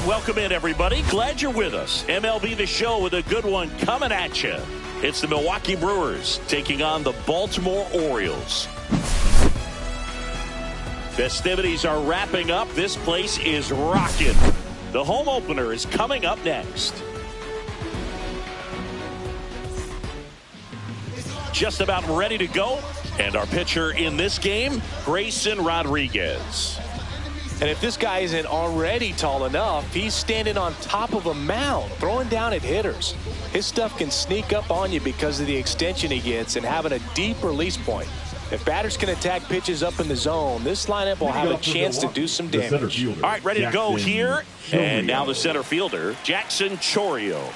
right, welcome in, everybody. Glad you're with us. MLB The Show with a good one coming at you. It's the Milwaukee Brewers taking on the Baltimore Orioles. Festivities are wrapping up. This place is rocking. The home opener is coming up next. Just about ready to go. And our pitcher in this game, Grayson Rodriguez. And if this guy isn't already tall enough, he's standing on top of a mound, throwing down at hitters. His stuff can sneak up on you because of the extension he gets and having a deep release point. If batters can attack pitches up in the zone, this lineup will have a chance to do some damage. All right, ready to go here. And now the center fielder, Jackson Chourio.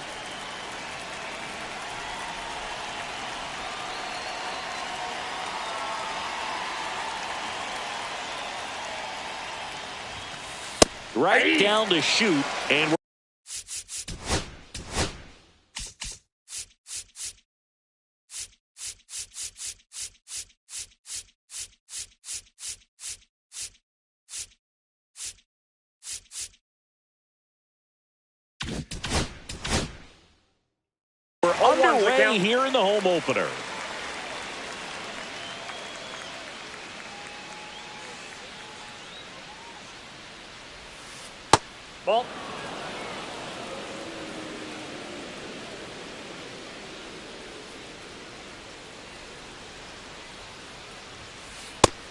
Right down to shoot, and we're underway here in the home opener. Ball.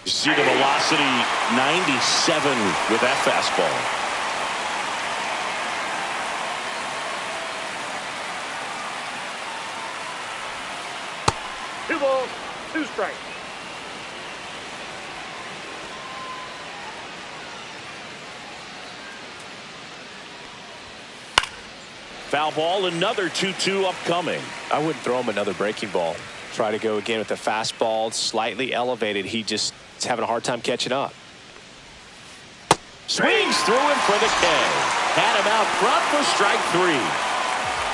You see the velocity 97 with that fastball. 2 balls, 2 strikes. Foul ball, another 2-2 upcoming. I wouldn't throw him another breaking ball. Try to go again with the fastball, slightly elevated. He just is having a hard time catching up. Swings through him for the K. Had him out front for strike 3.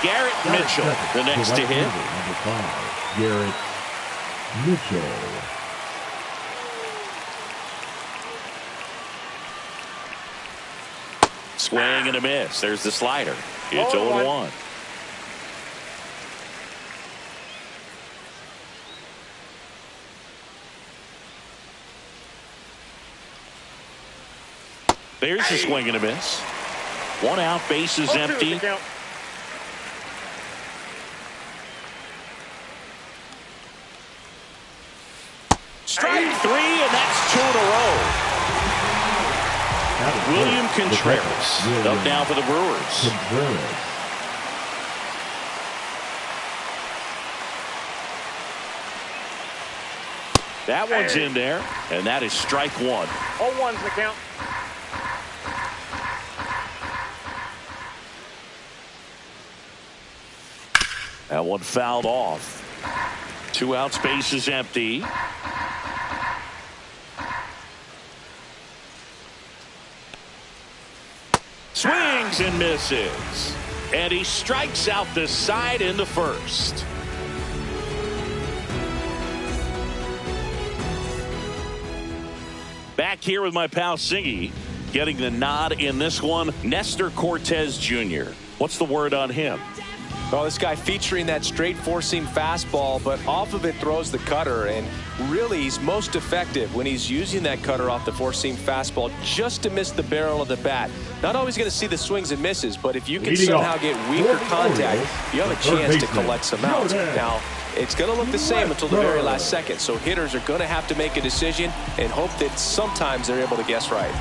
Garrett Mitchell, the next to hit. Number 5, Garrett Mitchell. Swing and a miss. There's the slider. It's 0-1. There's the swing and a miss. 1 out, bases empty. Strike 3, and that's 2 in a row. William Contreras up now for the Brewers. That one's in there, and that is strike 1. 0-1's the count. That one fouled off. 2 outs, bases empty. Swings and misses. And he strikes out the side in the first. Back here with my pal Singy, getting the nod in this one, Nestor Cortez Jr. What's the word on him? Well, this guy featuring that straight four-seam fastball, but off of it throws the cutter, and really he's most effective when he's using that cutter off the four-seam fastball just to miss the barrel of the bat. Not always going to see the swings and misses, but if you can somehow get weaker contact, you have a chance to collect some outs. Now, it's going to look the same until the very last second, so hitters are going to have to make a decision and hope that sometimes they're able to guess right.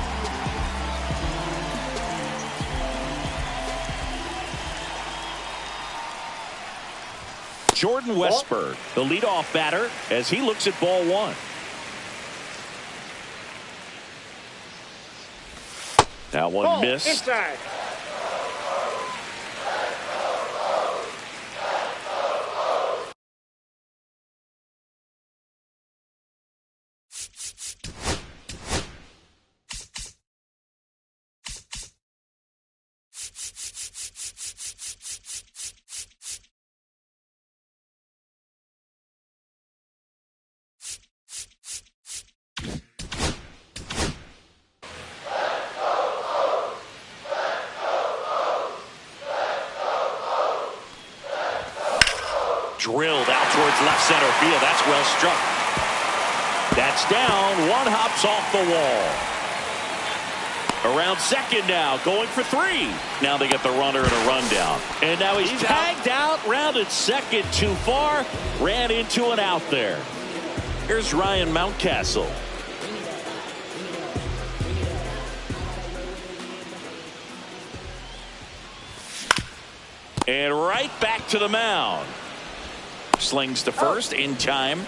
Jordan Westburg, the leadoff batter, as he looks at ball 1. That one missed. Inside. Drilled out towards left center field. That's well struck. That's down. One hops off the wall. Around second now, going for 3. Now they get the runner and a rundown. And now he's tagged out, rounded second too far, ran into an out there. Here's Ryan Mountcastle. And right back to the mound. Slings to first in time.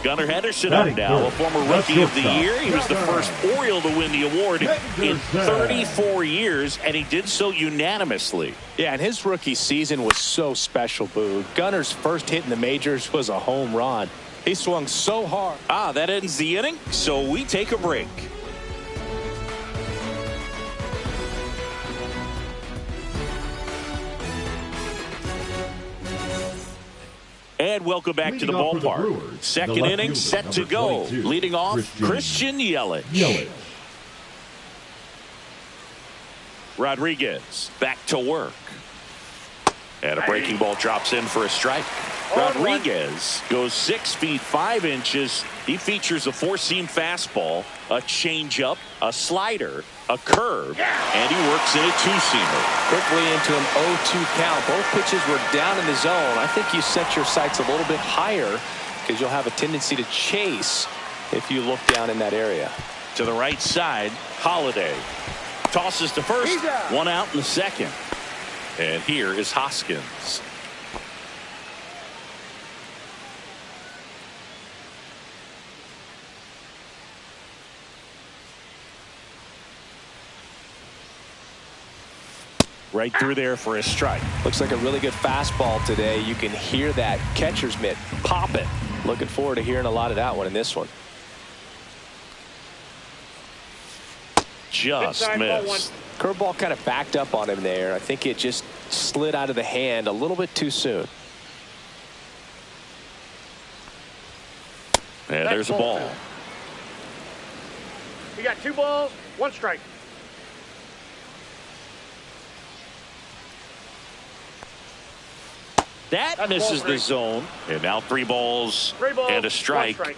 Gunnar Henderson up now, a former Rookie of the Year. He was the first Oriole to win the award in 34 years, and he did so unanimously. Yeah, and his rookie season was so special, Boo. Gunnar's first hit in the majors was a home run. He swung so hard. That ends the inning, so we take a break. And welcome back to the ballpark. Second inning set to go. Leading off, Christian Yelich. Rodriguez back to work. And a breaking ball drops in for a strike. Rodriguez goes 6 feet 5 inches. He features a four-seam fastball, a changeup, a slider, a curve, and he works in a two-seamer. Quickly into an 0-2 count. Both pitches were down in the zone. I think you set your sights a little bit higher because you'll have a tendency to chase if you look down in that area. To the right side, Holiday tosses to first, one out in the second. And here is Hoskins. Right through there for a strike. Looks like a really good fastball today. You can hear that catcher's mitt pop it. Looking forward to hearing a lot of that one in this one. Just missed. Curveball kind of backed up on him there. I think it just slid out of the hand a little bit too soon. And there's a ball. You got 2 balls, 1 strike. That misses the zone. And now 3 balls and a strike. 1 strike.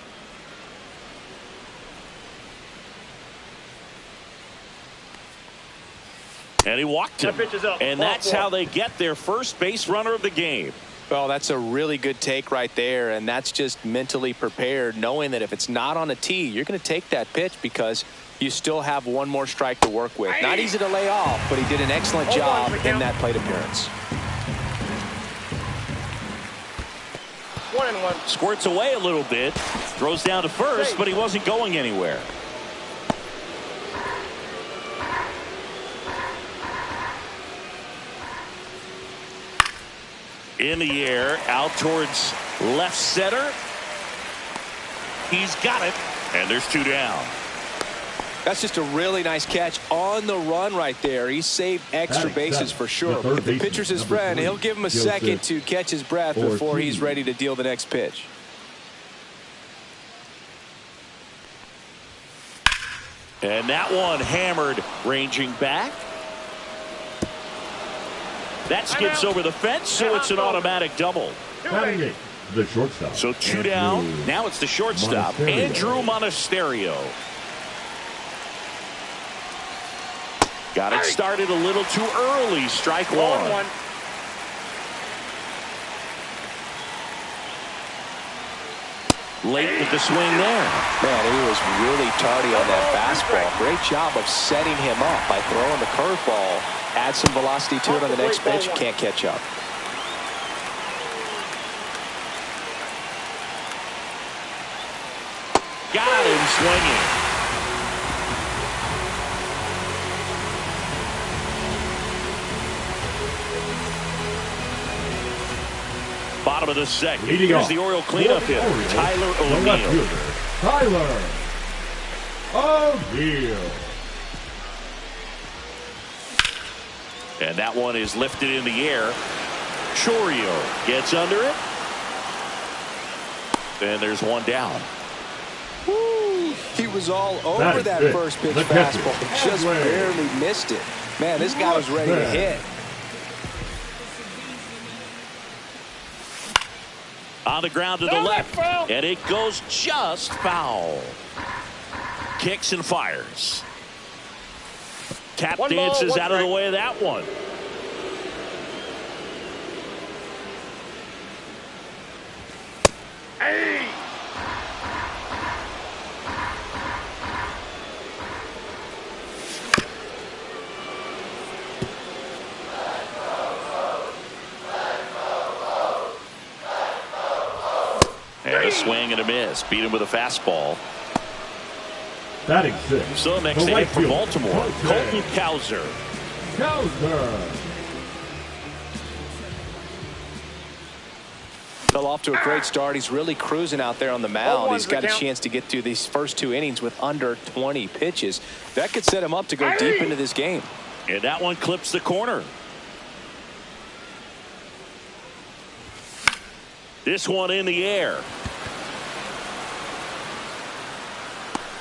And he walked him. And that's how they get their first base runner of the game. Well, that's a really good take right there, and that's just mentally prepared, knowing that if it's not on a tee, you're going to take that pitch because you still have 1 more strike to work with. Not easy to lay off, but he did an excellent job in that plate appearance. 1-1. Squirts away a little bit. Throws down to first, but he wasn't going anywhere. In the air, out towards left center. He's got it, and there's 2 down. That's just a really nice catch on the run right there. He saved extra bases for sure. But if the pitcher's his friend, he'll give him a second to catch his breath before he's ready to deal the next pitch. And that one hammered, ranging back. That skips over the fence, so it's an automatic double. The shortstop. So 2 down. Now it's the shortstop, Andrew Monasterio. Got it started a little too early. Strike 1. Late with the swing there. Man, he was really tardy on that fastball. Great job of setting him up by throwing the curveball. Add some velocity to it on the next pitch. Can't catch up. Got him swinging. Bottom of the second. Here's the Oriole cleanup hitter, Tyler O'Neill. Tyler O'Neill. And that one is lifted in the air. Chourio gets under it. And there's 1 down. Woo! He was all over that first pitch fastball. Just barely missed it. Man, this guy was ready to hit. On the ground to the left. And it goes just foul. Kicks and fires. Tap dances out of the way of that one. Hey! And a swing and a miss. Beat him with a fastball. Batting six. So next to hit for Baltimore, Colton Cowser. Fell off to a great start. He's really cruising out there on the mound. He's got a chance to get through these first 2 innings with under 20 pitches. That could set him up to go deep into this game. And that one clips the corner. This one in the air.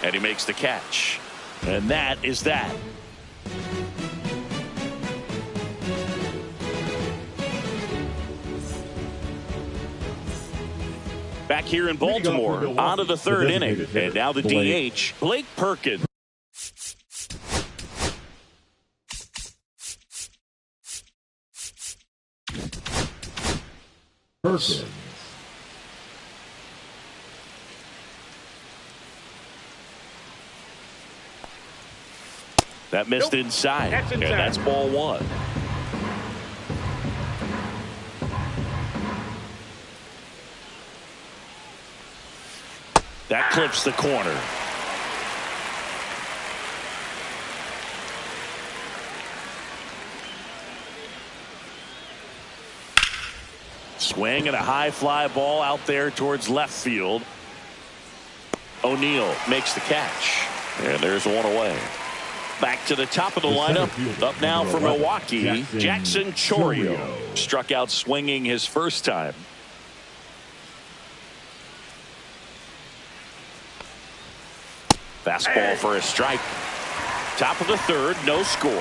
And he makes the catch. And that is that. Back here in Baltimore, on to the third inning. And now the DH, Blake Perkins. That missed inside. And that's ball one. That clips the corner. Swing and a high fly ball out there towards left field. O'Neill makes the catch. And there's one away. Back to the top of the lineup. Up now for Milwaukee, Jackson Chourio. Struck out swinging his first time. Fastball for a strike. Top of the third, no score.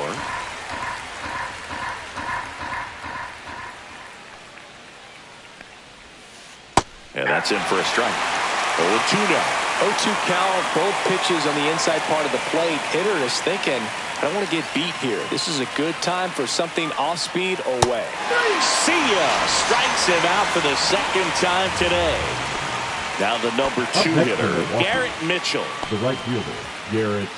And that's in for a strike. 0-2 now. 0-2 count, both pitches on the inside part of the plate. Hitter is thinking, I don't want to get beat here. This is a good time for something off speed away. See ya! Strikes him out for the second time today. Now the number 2 hitter, Garrett Mitchell. The right fielder, Garrett.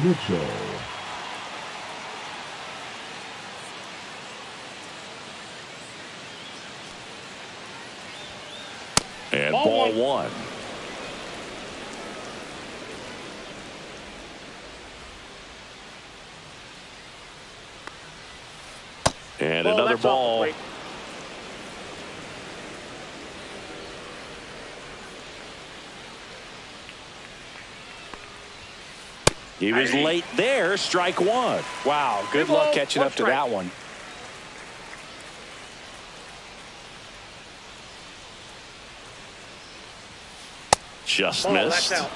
Mitchell. And ball one. And another ball. He was late there. Strike one. Wow, good luck catching up to that one. Just missed. That's out.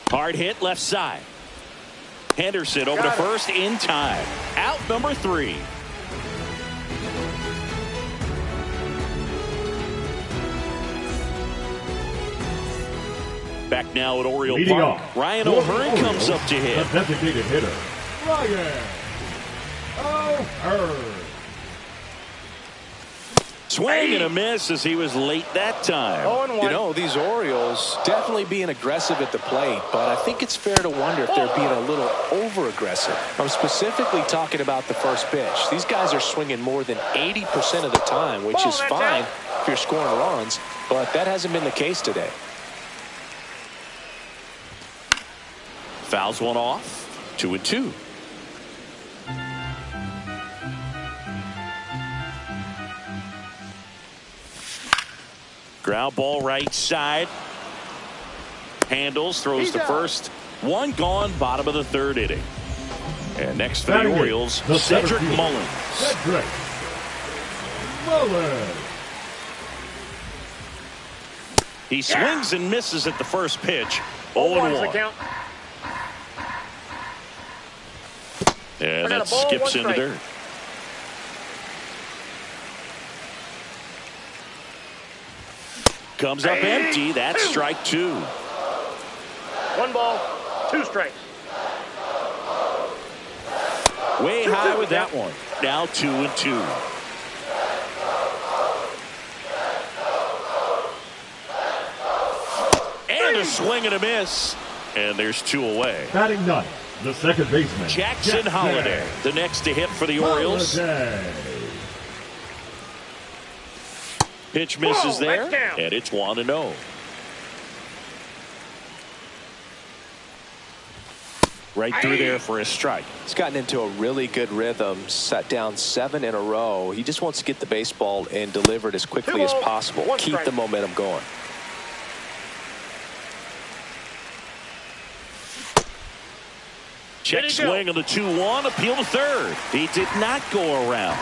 Hard hit left side. Henderson over to first in time. Out number 3. Back now at Oriole Leading Park. off, Ryan for the O'Hearn comes Orioles, up to hit. The designated hitter, Ryan O'Hearn. Swing and a miss as he was late that time. 0-1. You know, these Orioles definitely being aggressive at the plate, but I think it's fair to wonder if they're being a little over-aggressive. I'm specifically talking about the first pitch. These guys are swinging more than 80% of the time, which is fine if you're scoring runs, but that hasn't been the case today. Fouls one off. 2-2. Ground ball right side. Handles, throws to first. One gone, bottom of the 3rd inning. And next for the Orioles, Cedric Mullins. Cedric Mullins. He swings and misses at the first pitch. 0-1 0-1. And that skips into dirt. Comes up empty. That's strike 2. 1 ball, 2 strikes. Way high with that one. Now 2-2. And a swing and a miss. And there's 2 away. Batting ninth, the second baseman, Jackson Holliday, the next to hit for the Orioles. Holliday. Pitch misses there, down. and it's 1-0. Right through there for a strike. He's gotten into a really good rhythm, set down 7 in a row. He just wants to get the baseball and deliver it as quickly as possible. Keep the momentum going. Check swing on the 2-1, appeal to third. He did not go around.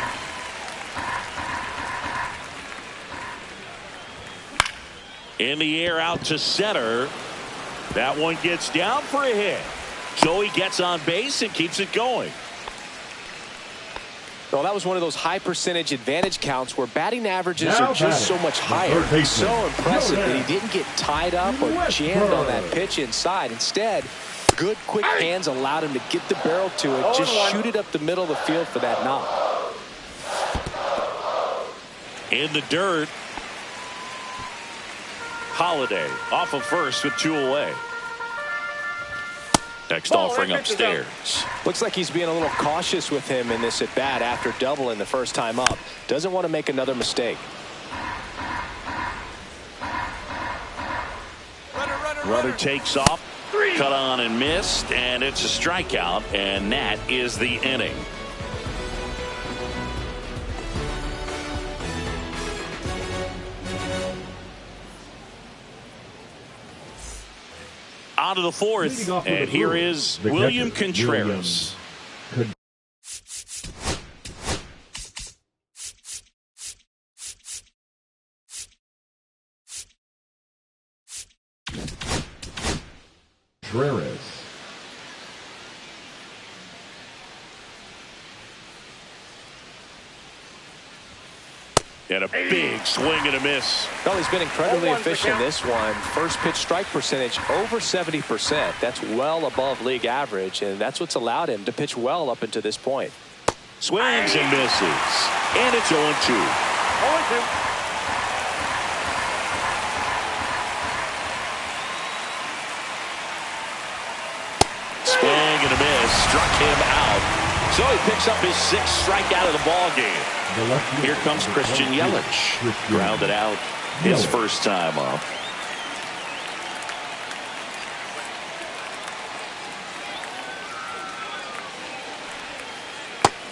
In the air out to center. That one gets down for a hit. So he gets on base and keeps it going. Well, that was one of those high percentage advantage counts where batting averages Now are just so much higher. So impressive that he didn't get tied up or jammed on that pitch inside. Instead, good quick hands allowed him to get the barrel to it. Just shoot it up the middle of the field for that knock. In the dirt. Holliday off of first with 2 away. Next offering upstairs. Looks like he's being a little cautious with him in this at bat after doubling the first time up. Doesn't want to make another mistake. Runner takes off. Cut on and missed, and it's a strikeout, and that is the inning. On to the 4th, and here is William Contreras. Contreras. And a big swing and a miss. Well, he's been incredibly efficient this one. First pitch strike percentage over 70%. That's well above league average, and that's what's allowed him to pitch well up until this point. Swings and misses. And it's 0-2. 0-2. Swing and a miss. Struck him out. So he picks up his 6th strikeout of the ball game. Here comes Christian Yelich. Grounded out his first time up.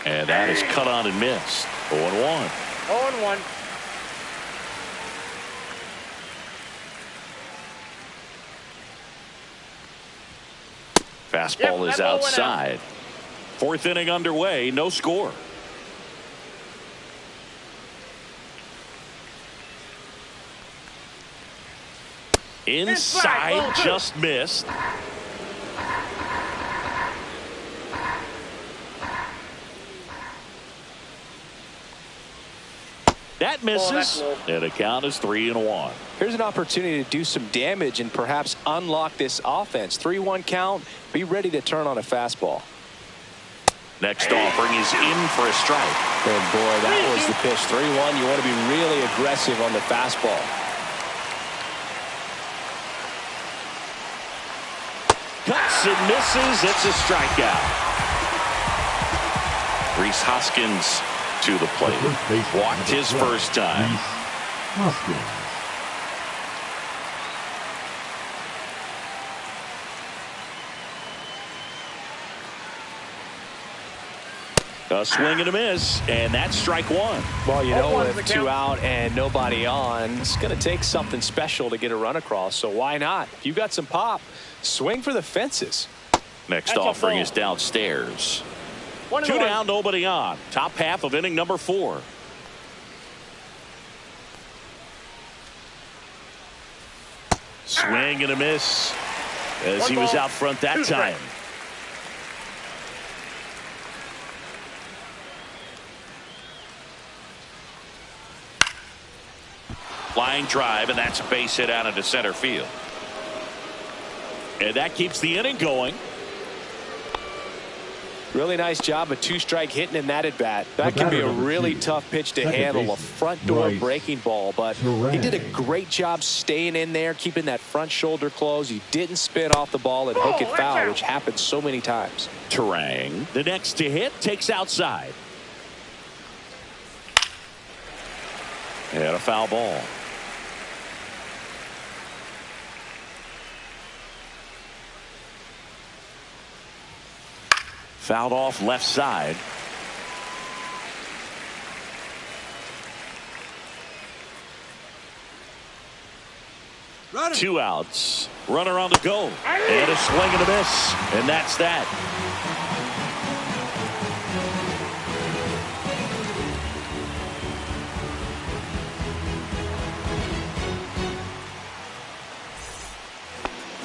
And that is cut on and missed. 0-1. 0-1. Fastball Yep, is that ball went out. outside. Fourth inning underway, no score. Inside, ball two. just missed. That misses, that's low. and the count is 3-1. Here's an opportunity to do some damage and perhaps unlock this offense. 3-1 count. Be ready to turn on a fastball. Next offering is in for a strike. And boy, that was the pitch. 3-1. You want to be really aggressive on the fastball. Cuts and misses. It's a strikeout. Rhys Hoskins to the plate. Walked his first time. Rhys Hoskins. A swing and a miss, and that's strike one. Well, you know, 0-1's with the 2 count. out and nobody on, it's going to take something special to get a run across. So why not? If you got some pop, swing for the fences. Next That's a offering ball. is downstairs. 1-1. 2 down, nobody on. Top half of inning number 4. Swing and a miss as One he was ball, out front that 2 time. strikes. Line drive, and that's a base hit out into center field. And that keeps the inning going. Really nice job, a 2-strike hitting in that at bat. That The can be batter a number really 2, tough pitch to second handle, a baseman, front door Bryce breaking ball. But he did a Terang. great job staying in there, keeping that front shoulder closed. He didn't spin off the ball and hook it watch foul, out. which happens so many times. Terang, the next to hit, takes outside. And a foul ball. Fouled off left side. Two outs. Runner on the go. And a swing and a miss. And that's that.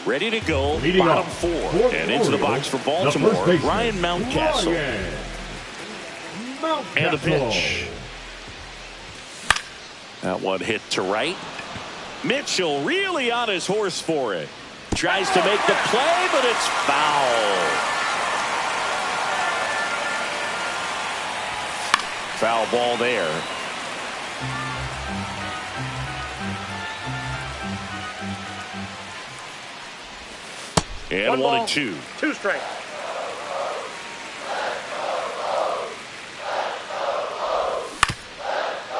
Ready to go. Leading Bottom off, 4. for And into the box for Orioles, the Baltimore, first baseman, Ryan Mountcastle. Ryan Mountcastle. And the pitch. That one hit to right. Mitchell really on his horse for it. Tries to make the play, but it's foul. Foul ball there. And 1 1-2. 2 strikes.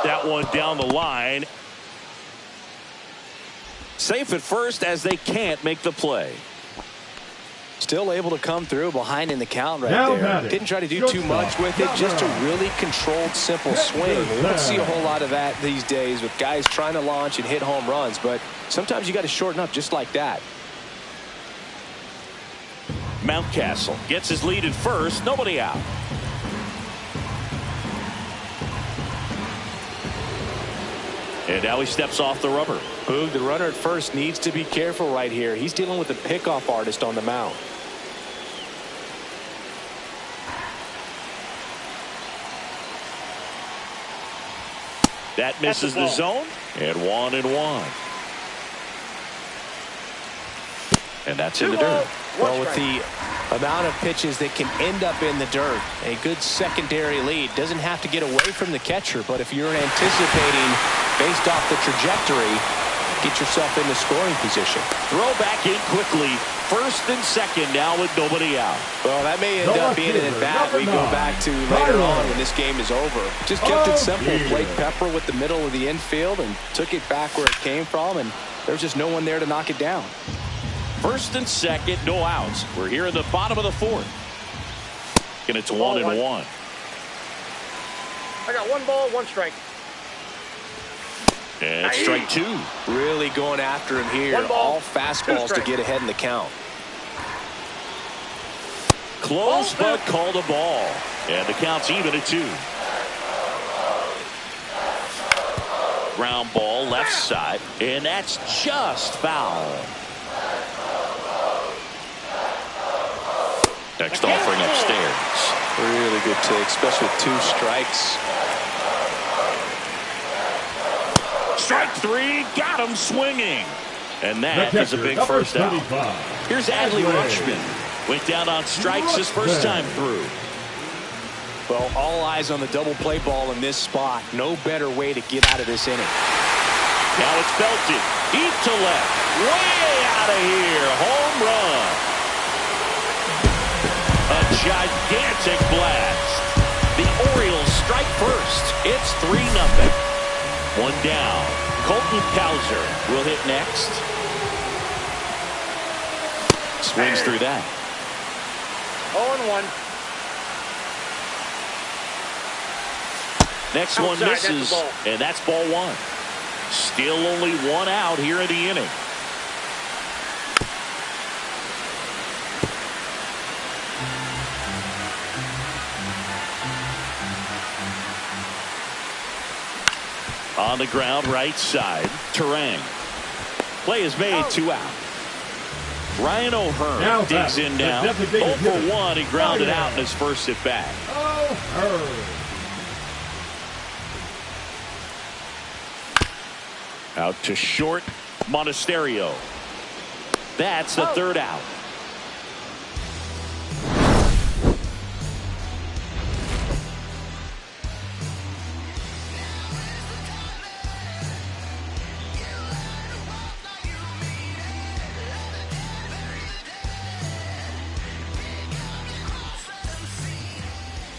That one down the line. Safe at first as they can't make the play. Still able to come through behind in the count right Now there. batting, Didn't try to do too shortstop, much with it. Just a Gunnar. really controlled, simple swing. We don't see a whole lot of that these days with guys trying to launch and hit home runs. But sometimes you got to shorten up just like that. Mountcastle gets his lead at first. Nobody out. And now he steps off the rubber. Boog, the runner at first needs to be careful right here. He's dealing with a pickoff artist on the mound. That misses the ball. zone. And 1-1. And that's in the dirt. Well, with the amount of pitches that can end up in the dirt, a good secondary lead doesn't have to get away from the catcher. But if you're anticipating based off the trajectory, get yourself into scoring position. Throw back in quickly. First and second now with nobody out. Well, that may end up being an at-bat we go back to later on when this game is over. Just kept it simple. Played Pepper with the middle of the infield and took it back where it came from, and there's just no one there to knock it down. First and second, no outs. We're here in the bottom of the 4th. And it's 1-1. I got 1 ball, 1 strike. And strike 2. Really going after him here. 1 ball, All fastballs to get ahead in the count. Close, but called a ball. And the count's even at 2. Ground ball left side, and that's just foul. Next offering upstairs. Really good take, especially with 2 strikes. Strike 3, got him swinging. And that is a big first out. Here's Adley Rutschman. Went down on strikes his first time through. Well, all eyes on the double play ball in this spot. No better way to get out of this inning. Now it's belted. Deep to left. Way out of here. Home run. A gigantic blast. The Orioles strike first. It's 3-0. 1 down. Colton Cowser will hit next. Swings through that. 0-1. Next one misses, and that's ball 1. Still only 1 out here in the inning. On the ground, right side, Turang. Play is made, 2 out. Ryan O'Hearn digs in now. 0 for 1, he grounded out in his first at bat. Out to short, Monasterio. That's the 3rd out.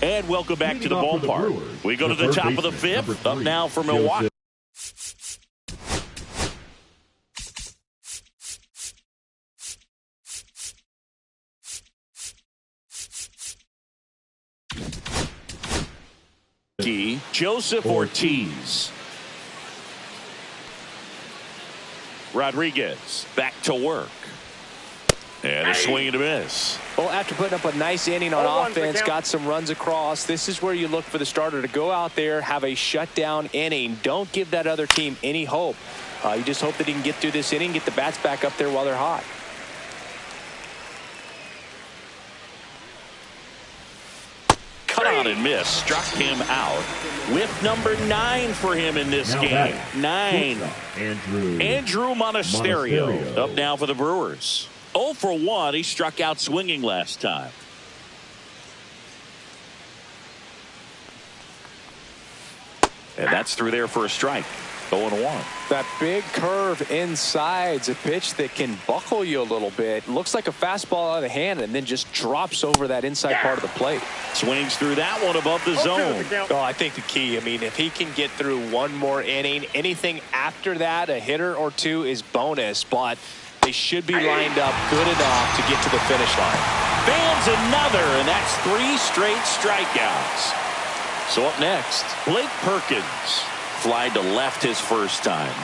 And welcome back to the ballpark. We go to the top of the 5th. Up now for Milwaukee. Joseph Ortiz. Rodriguez back to work. And a swing and a miss. Well, after putting up a nice inning on offense, got some runs across, this is where you look for the starter to go out there, have a shutdown inning. Don't give that other team any hope. You just hope that he can get through this inning, get the bats back up there while they're hot. Cut on and miss. Struck him out. Whip number 9 for him in this game. 9. Andrew Monasterio. Up now for the Brewers. 0 for 1. He struck out swinging last time. And that's through there for a strike. 0-1. That big curve inside's a pitch that can buckle you a little bit. Looks like a fastball out of the hand and then just drops over that inside part of the plate. Swings through that one above the zone. Oh, I think the key, I mean, if he can get through 1 more inning, anything after that, a hitter or 2 is bonus, but they should be lined up good enough to get to the finish line. Fans another, and that's 3 straight strikeouts. So up next, Blake Perkins. Fly to left his first time.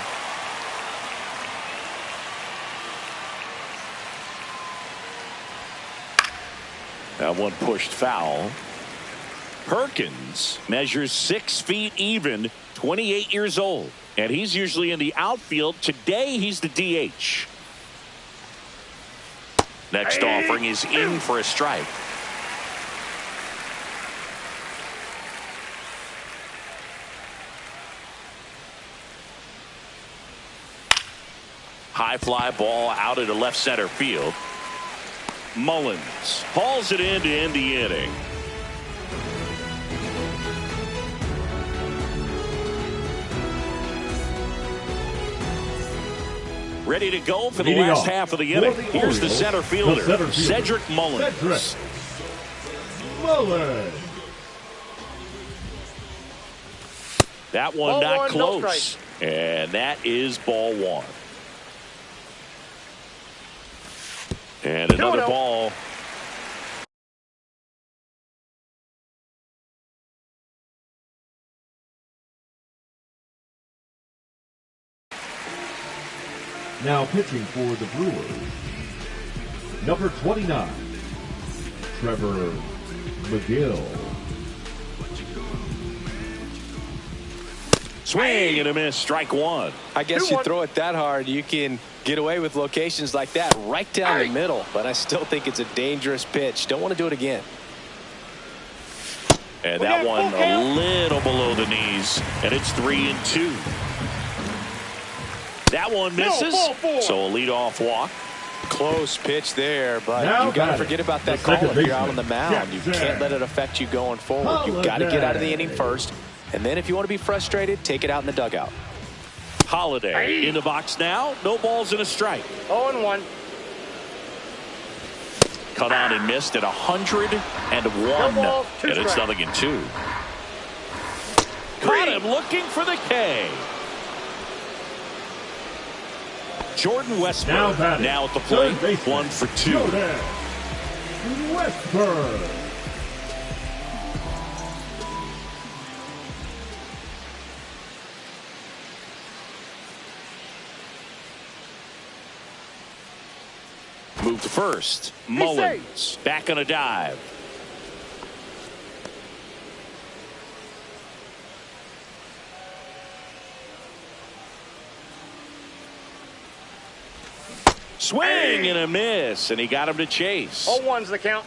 That one pushed foul. Perkins measures 6 feet even, 28 years old, and he's usually in the outfield. Today he's the DH. Next offering is in for a strike. High fly ball out into left center field. Mullins hauls it in to end the inning. Ready to go for the last half of the inning. Here's the center fielder, Cedric Mullins. That one not close. And that is ball 1. And another ball. Now pitching for the Brewers, number 29, Trevor McGill. Swing and a miss, strike one. I guess you throw it that hard, you can get away with locations like that right down the middle. But I still think it's a dangerous pitch. Don't want to do it again. And that one a little below the knees, and it's 3-2. That one misses, so a leadoff walk. Close pitch there, but Now you got to forget about that call if you're out on the mound. You can't let it affect you going forward. You've got to get out of the inning first, and then if you want to be frustrated, take it out in the dugout. Holiday in the box now. No balls and a strike. 0-1. Cut on and missed at 101. No balls, two and it's strikes. 0-2. Caught him looking for the K. Jordan Westburg now at the plate. 1 for 2. Jordan Westburg. Move to first. Mullins back on a dive. Swing and a miss, and he got him to chase. 0-1's the count.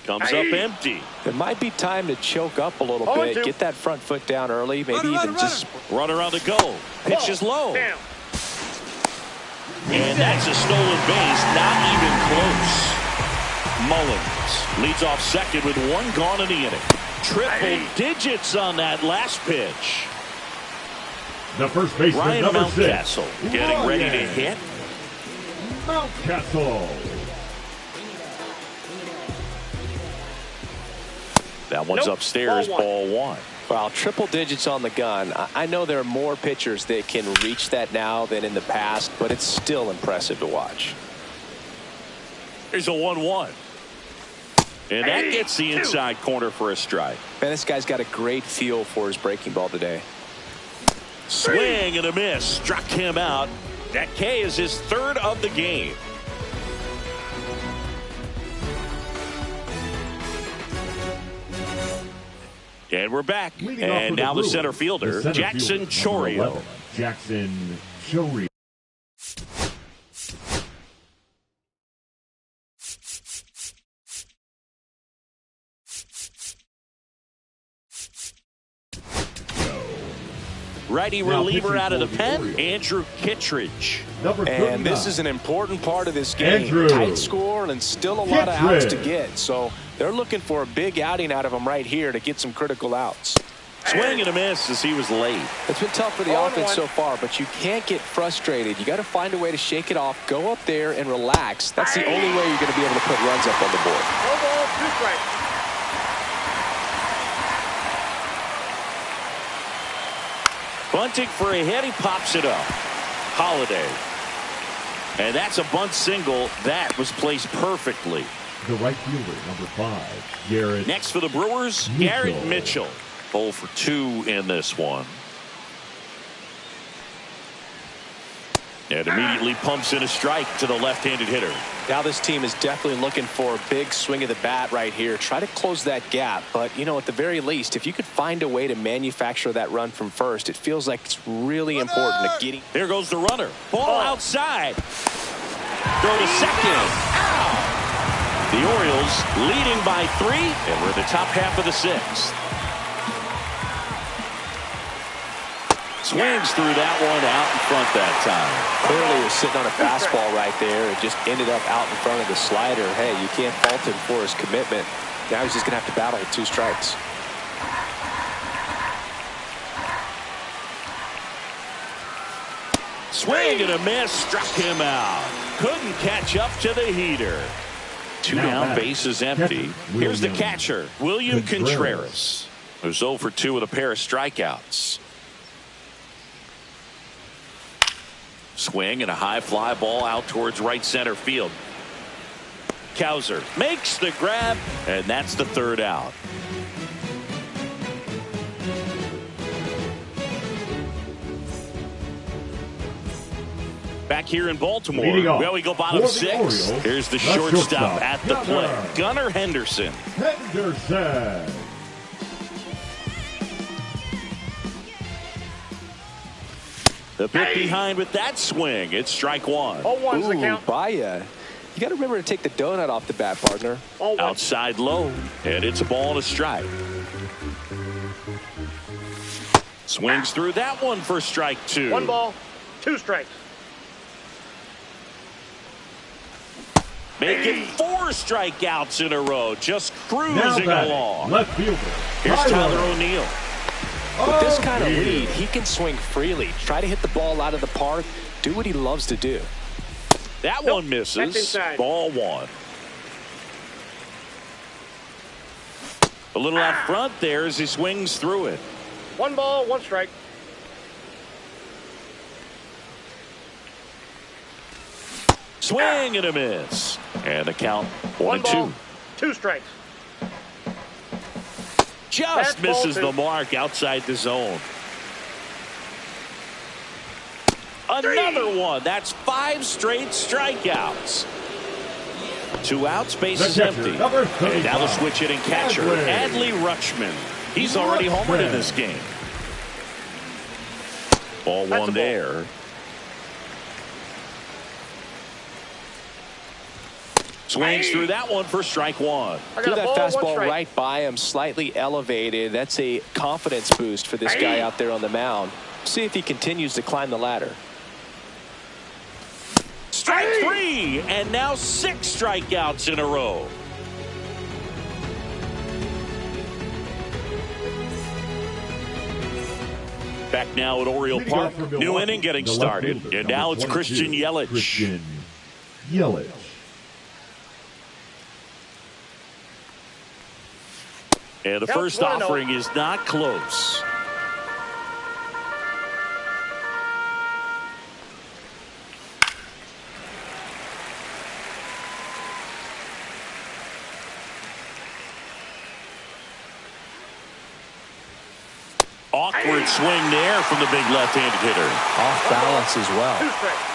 Comes up empty. It might be time to choke up a little bit. Get that front foot down early. Maybe even just runner on the go. Pitch is low. Down. And that's a stolen base. Not even close. Mullins leads off second with one gone in the inning. Triple digits on that last pitch. The first baseman, Ryan number Mountcastle 6. getting ready to hit. Mountcastle. That one's upstairs, ball one. Well, triple digits on the gun. I know there are more pitchers that can reach that now than in the past, but it's still impressive to watch. Here's a 1-1. And that gets the inside corner for a strike. Man, this guy's got a great feel for his breaking ball today. Swing and a miss. Struck him out. That K is his third of the game. And we're back. And now the center fielder, Jackson Chourio. Jackson Chourio. Righty reliever out of the pen, Andrew Kittredge. And this is an important part of this game. Andrew Tight score and still a lot of outs to get. So they're looking for a big outing out of him right here to get some critical outs. Swing and a miss as he was late. It's been tough for the offense so far, but you can't get frustrated. You got to find a way to shake it off, go up there and relax. That's the only way you're going to be able to put runs up on the board. No balls, 2 strikes. Bunting for a hit, he pops it up. Holiday. And that's a bunt single. That was placed perfectly. The right fielder, number 5, Garrett. Next for the Brewers, Garrett Mitchell. 0 for 2 in this one. And immediately pumps in a strike to the left-handed hitter. Now this team is definitely looking for a big swing of the bat right here. Try to close that gap. But, you know, at the very least, if you could find a way to manufacture that run from first, it feels like it's really important to getting. Here goes the runner. Ball outside. Throw to second. The Orioles leading by 3, and we're in the top half of the 6th. Swings through that one out in front that time. Clearly was sitting on a fastball right there. It just ended up out in front of the slider. Hey, you can't fault him for his commitment. Now he's just going to have to battle with 2 strikes. Swing and a miss. Struck him out. Couldn't catch up to the heater. 2 down, base is empty. Here's the catcher, William Contreras, who's 0 for 2 with a pair of strikeouts. Swing and a high fly ball out towards right center field. Cowser makes the grab, and that's the 3rd out. Back here in Baltimore, Leading off well, we go bottom for the 6. Orioles, Here's the the shortstop shortstop, at the plate, Gunnar Henderson. Henderson. The pitch behind with that swing. It's strike one. 0-1's the count. Baya. You got to remember to take the donut off the bat, partner. 0-1. Outside low, and it's a ball and a strike. Swings through that one for strike 2. 1 ball, 2 strikes. Making 4 strikeouts in a row, just Now cruising batting, along. left fielder. Here's Tyler O'Neill. With this kind of lead, he can swing freely, try to hit the ball out of the park, do what he loves to do. That Nope, one misses. that's inside. Ball 1. A little out front there as he swings through it. 1 ball, 1 strike. Swing and a miss. And the count 1 1-2. ball, 2 strikes. Just That's ball misses 2. the mark outside the zone. Another one. That's 5 straight strikeouts. 2 outs, base The is catcher, empty. number And now the 35, switch hitting catcher, Adley. Adley Rutschman. He's already homered in this game. Ball That's a 1 ball. there. Swings through that one for strike 1. I Threw got a that ball, 1 fastball strike. right by him, slightly elevated. That's a confidence boost for this guy out there on the mound. See if he continues to climb the ladder. Strike 3, and now 6 strikeouts in a row. Back now at Oriole Leading off Park. for New Milwaukee, inning getting the left started. fielder, And now number it's Christian 22, Yelich. Christian Yelich. And the Count first 1-0. offering is not close. Awkward swing there from the big left-handed hitter. Off balance as 2 well. strikes.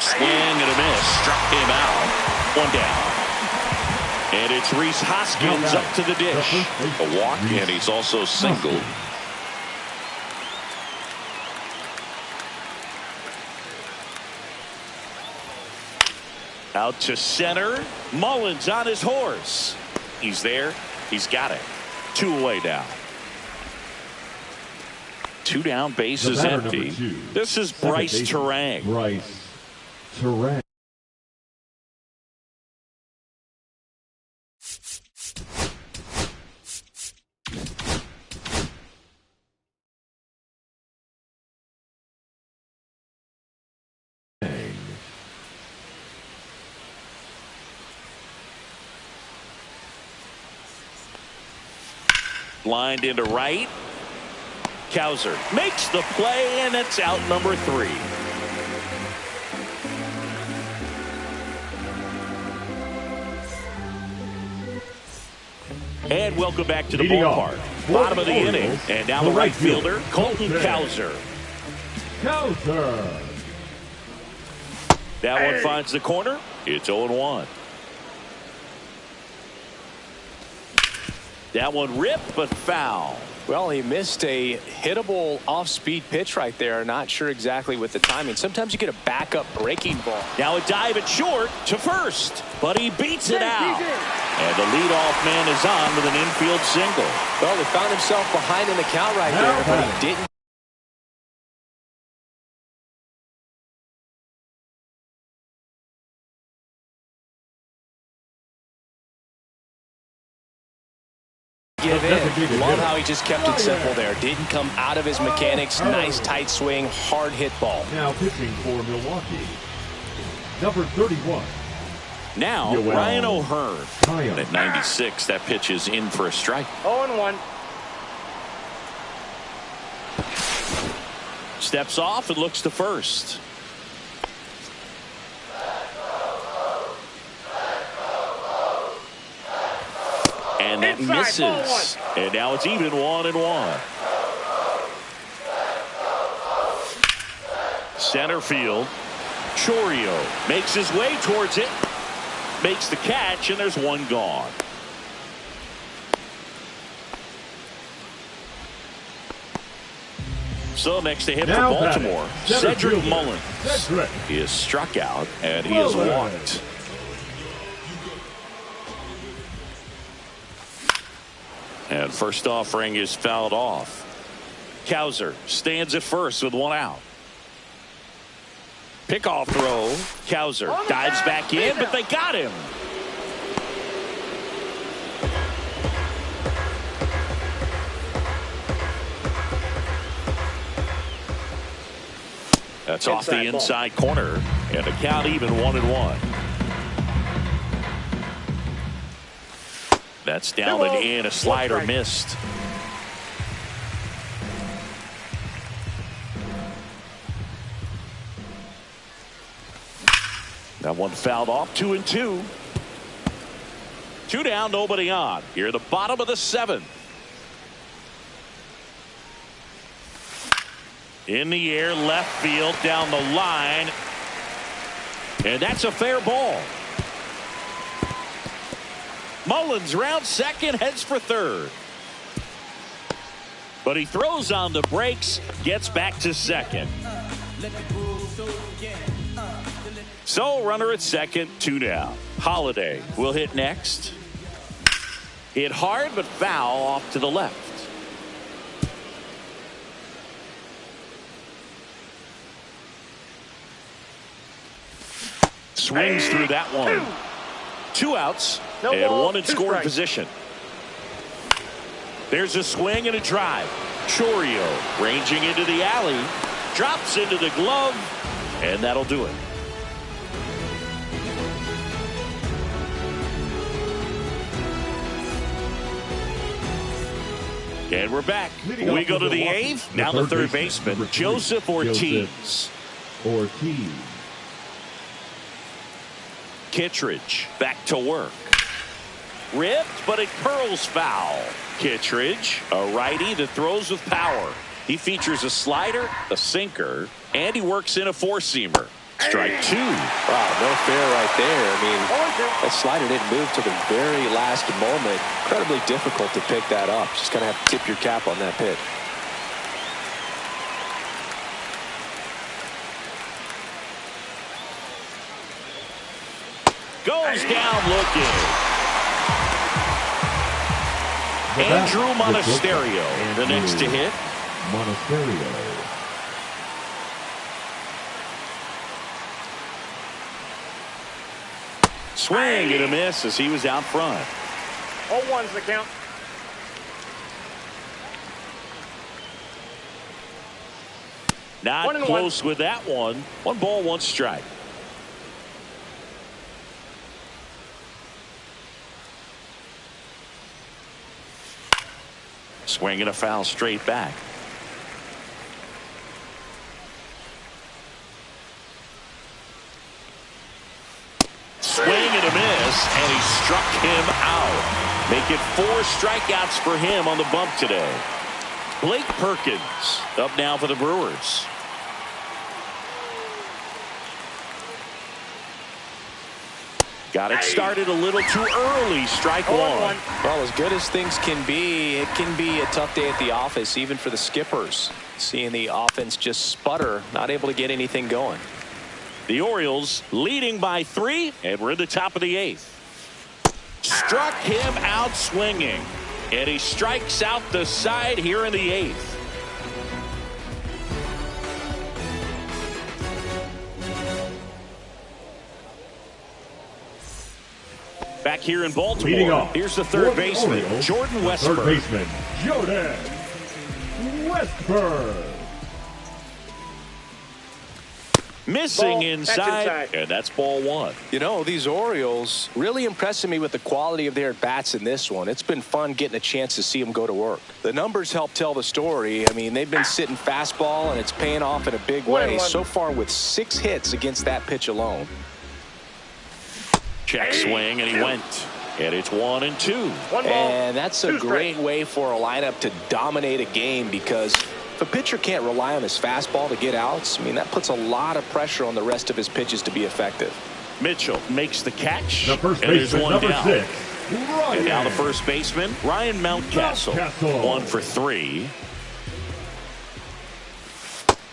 Swing and a miss. Struck him out. 1 down. And it's Rhys Hoskins up to the dish. A walk, and he's also singled. Out to center. Mullins on his horse. He's there. He's got it. 2 away now. 2 down, base The is batter, empty. number 2, This is second Bryce baseman, Terang. Bryce Terang. Lined into right. Cowser makes the play, and it's out number 3. And welcome back to the Leading off ballpark. for Bottom of the Orioles, inning. And now the the right right fielder, fielder, Colton Colton Cowser. Cowser. That one finds the corner. It's 0-1. That one ripped, but foul. Well, he missed a hittable off-speed pitch right there. Not sure exactly with the timing. Sometimes you get a backup breaking ball. Now a dive at short to first, but he beats it He's out. in. And the leadoff man is on with an infield single. Well, he found himself behind in the count right Now there, but batting. he didn't. Give in. Love how he just kept it simple there. Didn't come out of his mechanics. Nice tight swing, hard hit ball. Now pitching for Milwaukee, number 31. Now Yoel Ryan O'Hearn. Kyle. At 96, that pitch is in for a strike. 0-1. Steps off and looks to first. And that Inside, ball misses. And now it's even 1-1. Center field. Chourio makes his way towards it. Makes the catch, and there's one gone. So next to hit for Now Baltimore, batting, Cedric Mullins. Cedric. He is struck out, and he is walked. And first offering is fouled off. Cowser stands at first with one out. Pickoff throw. Cowser dives back in, but they got him. That's off the inside corner, and the count even 1-1. That's down and in. A slider missed. That one fouled off. 2-2. 2 down, nobody on. Here at the bottom of the 7th. In the air, left field, down the line. And that's a fair ball. Mullins round second, heads for third. But he throws on the brakes, gets back to second. So runner at second, 2 down. Holiday will hit next. Hit hard but foul off to the left. Swings through that one. 2 outs and one in scoring position. There's a swing and a drive. Chourio ranging into the alley. Drops into the glove. And that'll do it. And we're back. We go to the 8th. Now the third baseman, Joseph Ortiz. Kittredge back to work. Ripped, but it curls foul. Kittredge, a righty that throws with power. He features a slider, a sinker, and he works in a 4-seamer. Strike 2. Wow, no fair right there. I mean, that slider didn't move to the very last moment. Incredibly difficult to pick that up. Just going to have to tip your cap on that pitch. Goes down looking. Andrew Monasterio, the next to hit. Monasterio. Swing and a miss as he was out front. 0-1's the count. Not close with that one. 1 ball, 1 strike. Swing and a foul straight back. Swing and a miss, and he struck him out. Make it 4 strikeouts for him on the bump today. Blake Perkins up now for the Brewers. Got it started a little too early. Strike 1. Well, as good as things can be, it can be a tough day at the office, even for the skippers. Seeing the offense just sputter, not able to get anything going. The Orioles leading by 3, and we're in the top of the 8th. Struck him out swinging, and he strikes out the side here in the 8th. Back here in Baltimore, here's the third baseman, Jordan Westburg. Third baseman, Jordan Westburg. Missing inside, and that's ball 1. You know, these Orioles really impressing me with the quality of their bats in this one. It's been fun getting a chance to see them go to work. The numbers help tell the story. I mean, they've been sitting fastball, and it's paying off in a big way so far with 6 hits against that pitch alone. Check swing, and he went. And it's 1-2. And that's a great way for a lineup to dominate a game, because If a pitcher can't rely on his fastball to get outs, I mean, that puts a lot of pressure on the rest of his pitches to be effective. Mitchell makes the catch. The first and there's baseman, one number down. 6. And now the first baseman, Ryan Mountcastle. 1 for 3.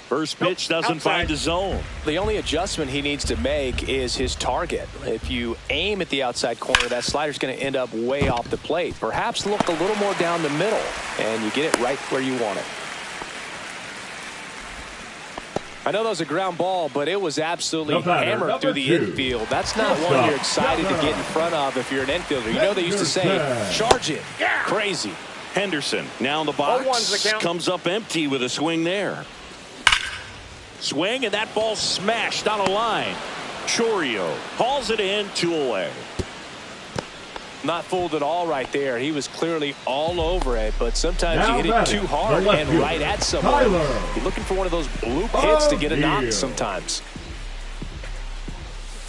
First pitch doesn't find the zone. The only adjustment he needs to make is his target. If you aim at the outside corner, that slider's going to end up way off the plate. Perhaps look a little more down the middle, and you get it right where you want it. I know that was a ground ball, but it was absolutely hammered through the infield. That's not one you're excited to get in front of if you're an infielder. You know they used to say, charge it. Crazy. Henderson now in the box. Comes up empty with a swing there. Swing, and that ball smashed on a line. Chourio hauls it in, 2 away. Not fooled at all right there. He was clearly all over it, but sometimes you hit it too hard and right at someone. You're looking for one of those bloop hits to get a knock sometimes.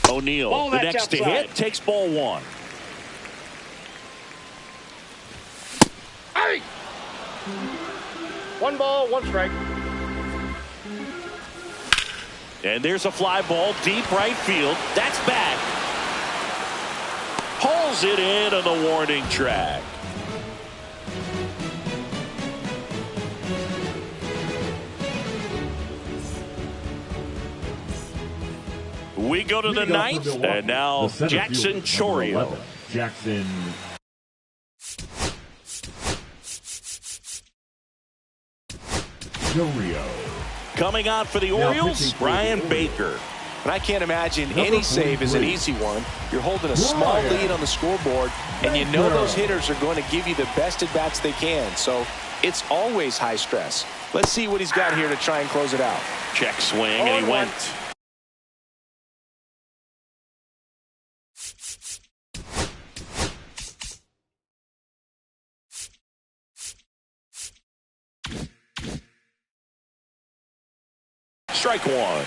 O'Neill, the next to hit, takes ball 1. Hey! 1 ball, 1 strike. And there's a fly ball deep right field. That's back. Hauls it in on the warning track. We go to the 9th, and now Jackson Chourio. Jackson Chourio. Coming on for the Orioles, Brian Baker. And I can't imagine any save is an easy one. You're holding a small lead on the scoreboard, and you know those hitters are going to give you the best at-bats they can. So it's always high stress. Let's see what he's got here to try and close it out. Check swing, and he went. Strike 1.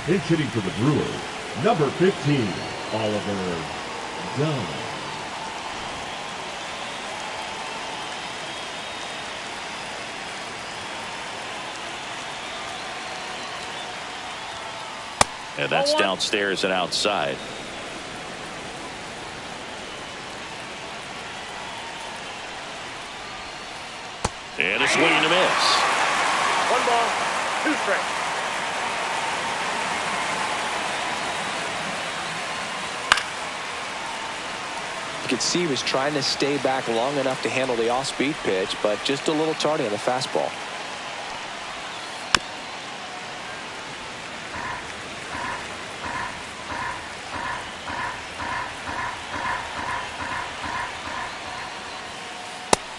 Pinch hitting for the Brewers, number 15, Oliver Dunn. And that's downstairs and outside. And a swing and a miss. 1 ball, 2 strikes. You could see he was trying to stay back long enough to handle the off-speed pitch, but just a little tardy on the fastball.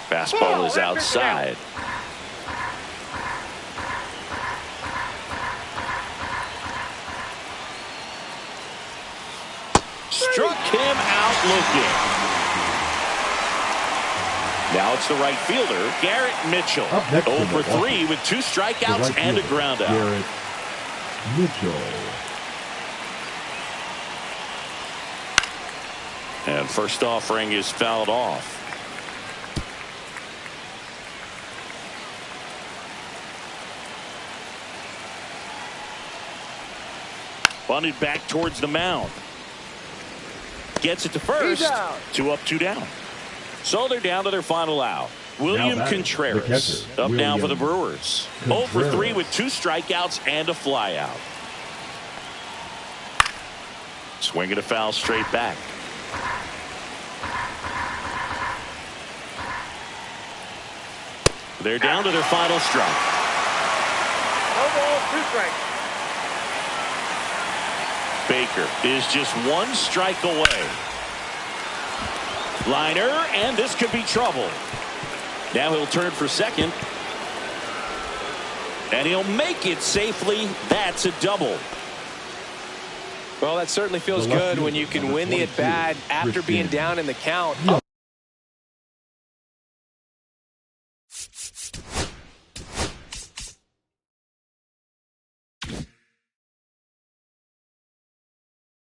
Fastball is outside. Struck him out looking. Now it's the right fielder, Garrett Mitchell. 0 for 3 with 2 strikeouts and a ground out. Garrett Mitchell. And first offering is fouled off. Bunted back towards the mound. Gets it to first. 2 up, 2 down. So they're down to their final out. William Contreras up now for the Brewers. 0 for 3 with 2 strikeouts and a flyout. Swinging a foul straight back. They're down to their final strike. 1 ball, 2 strikes. Baker is just 1 strike away. Liner, and this could be trouble. Now he'll turn for second. And he'll make it safely. That's a double. Well, that certainly feels good when you can win the at-bat after being down in the count.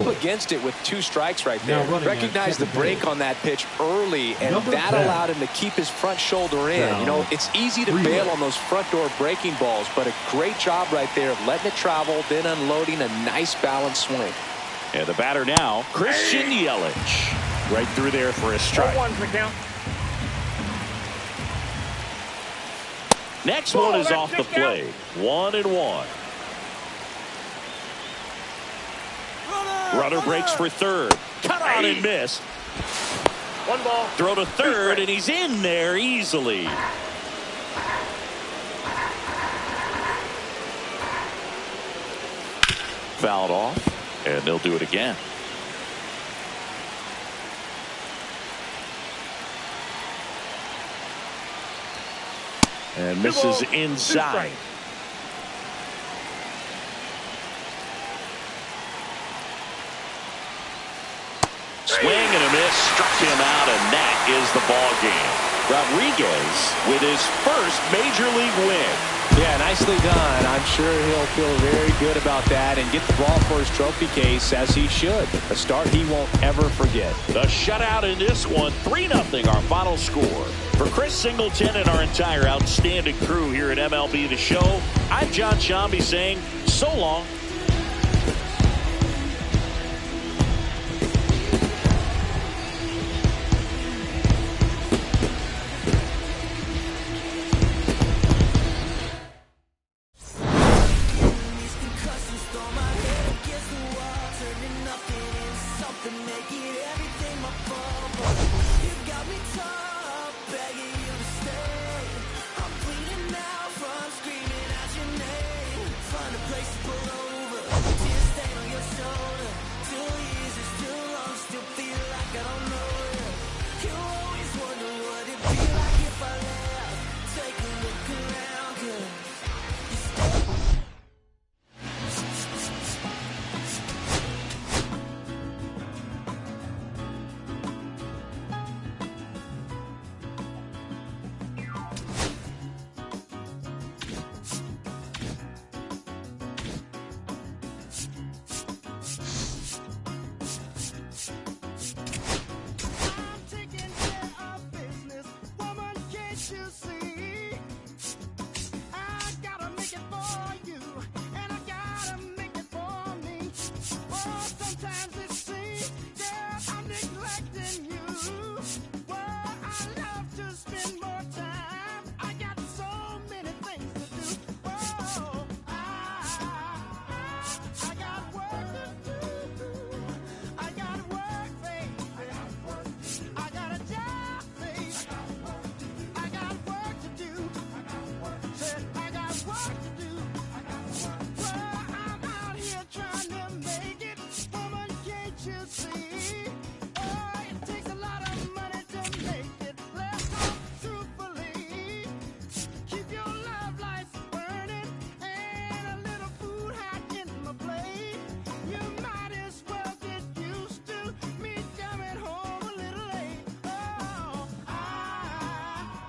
against it with 2 strikes right Now there. running Recognize the at break second on that pitch early, and Number that 10. allowed him to keep his front shoulder in. Down. You know, it's easy to 3-1. bail on those front door breaking balls, but a great job right there of letting it travel, then unloading a nice balanced swing. And the batter now, Christian Yelich. Right through there for a strike. 1-1's the count. Next Ball, one is that's off the just out. plate. 1-1. Runner breaks for third. Cut on and miss. 1 ball. Throw to 2 third, strikes. and he's in there easily. Fouled off, and they'll do it again. And 2 misses balls, 2 inside. strikes. Swing and a miss, struck him out, and that is the ball game. Rodriguez with his first major league win. Yeah, nicely done. I'm sure he'll feel very good about that and get the ball for his trophy case, as he should. A start he won't ever forget. The shutout in this one, 3-0 our final score. For Chris Singleton and our entire outstanding crew here at MLB The Show, I'm John Shambi saying so long